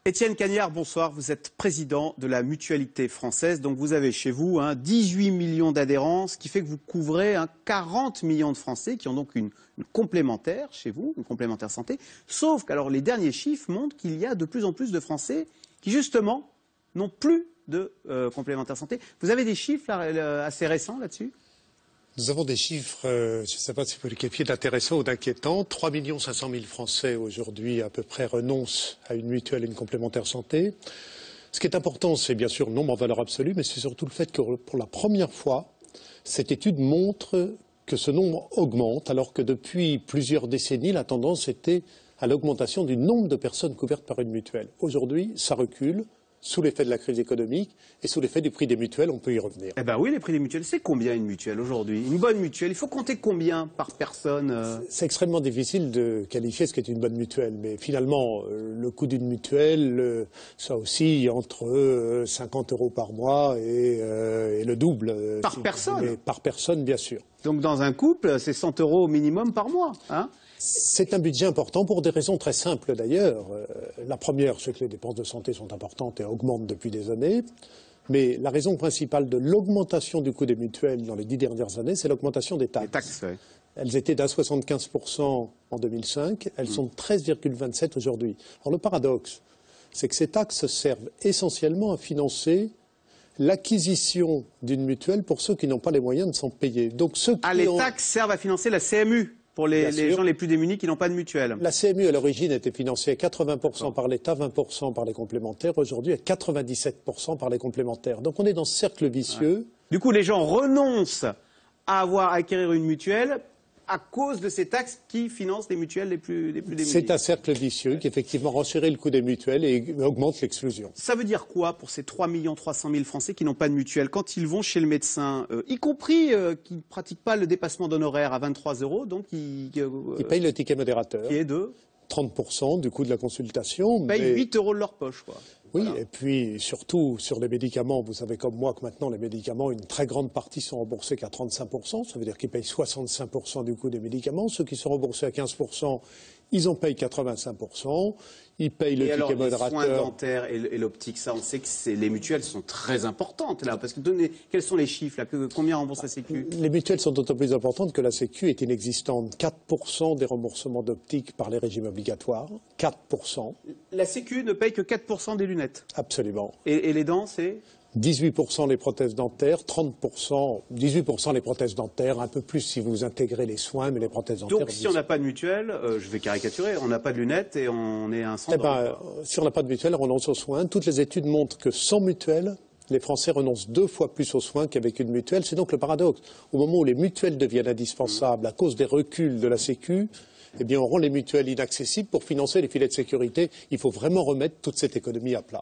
Étienne Cagnard, bonsoir. Vous êtes président de la Mutualité française. Donc vous avez chez vous 18 millions d'adhérents, ce qui fait que vous couvrez 40 millions de Français qui ont donc une complémentaire chez vous, une complémentaire santé. Sauf que les derniers chiffres montrent qu'il y a de plus en plus de Français qui justement n'ont plus de complémentaire santé. Vous avez des chiffres assez récents là-dessus ? Nous avons des chiffres, je ne sais pas si vous les qualifiez d'intéressants ou d'inquiétants. 3 500 000 Français aujourd'hui à peu près renoncent à une mutuelle et une complémentaire santé. Ce qui est important, c'est bien sûr le nombre en valeur absolue, mais c'est surtout le fait que pour la première fois, cette étude montre que ce nombre augmente, alors que depuis plusieurs décennies, la tendance était à l'augmentation du nombre de personnes couvertes par une mutuelle. Aujourd'hui, ça recule. Sous l'effet de la crise économique et sous l'effet du prix des mutuelles, on peut y revenir. Eh bien oui, les prix des mutuelles, c'est combien une mutuelle aujourd'hui? Une bonne mutuelle, il faut compter combien par personne C'est extrêmement difficile de qualifier ce qu'est une bonne mutuelle, mais finalement, le coût d'une mutuelle, ça oscille entre 50 € par mois et le double. Par personne? Par personne, bien sûr. Donc dans un couple, c'est 100 € au minimum par mois, hein? C'est un budget important pour des raisons très simples d'ailleurs. La première, c'est que les dépenses de santé sont importantes et augmentent depuis des années. Mais la raison principale de l'augmentation du coût des mutuelles dans les 10 dernières années, c'est l'augmentation des taxes. Les taxes, oui. Elles étaient d'1,75% en 2005, elles sont de 13,27% aujourd'hui. Alors le paradoxe, c'est que ces taxes servent essentiellement à financer l'acquisition d'une mutuelle pour ceux qui n'ont pas les moyens de s'en payer. Donc ceux qui les taxes servent à financer la CMU pour les gens les plus démunis qui n'ont pas de mutuelle. La CMU, à l'origine, était financée à 80% par l'État, 20% par les complémentaires. Aujourd'hui, à 97% par les complémentaires. Donc on est dans ce cercle vicieux. Ouais. Du coup, les gens renoncent à acquérir une mutuelle à cause de ces taxes qui financent les mutuelles les plus démunies. C'est un cercle vicieux qui, effectivement, renchérit le coût des mutuelles et augmente l'exclusion. Ça veut dire quoi pour ces 3 300 000 Français qui n'ont pas de mutuelle? Quand ils vont chez le médecin, y compris qui ne pratiquent pas le dépassement d'honoraires à 23 €, donc ils payent le ticket modérateur. Qui est de 30% du coût de la consultation. Ils payent 8 € de leur poche, quoi. Oui, voilà. Et puis surtout sur les médicaments, vous savez comme moi que maintenant les médicaments, une très grande partie sont remboursés qu'à 35%, ça veut dire qu'ils payent 65% du coût des médicaments. Ceux qui sont remboursés à 15%, ils en payent 85%, ils payent le ticket modérateur. Les soins dentaires et l'optique, ça on sait que les mutuelles sont très importantes là, parce que quels sont les chiffres là, combien rembourse la Sécu? Les mutuelles sont d'autant plus importantes que la Sécu est inexistante. 4% des remboursements d'optique par les régimes obligatoires, 4%. La Sécu ne paye que 4% des lunettes? Absolument. Et les dents, c'est 18% les prothèses dentaires, 18% les prothèses dentaires, un peu plus si vous intégrez les soins, mais les prothèses dentaires... Donc si on n'a pas de mutuelle, je vais caricaturer, on n'a pas de lunettes et on est un sans si on n'a pas de mutuelle, on renonce aux soins. Toutes les études montrent que sans mutuelle, les Français renoncent 2 fois plus aux soins qu'avec une mutuelle. C'est donc le paradoxe. Au moment où les mutuelles deviennent indispensables à cause des reculs de la Sécu, eh bien on rend les mutuelles inaccessibles pour financer les filets de sécurité. Il faut vraiment remettre toute cette économie à plat.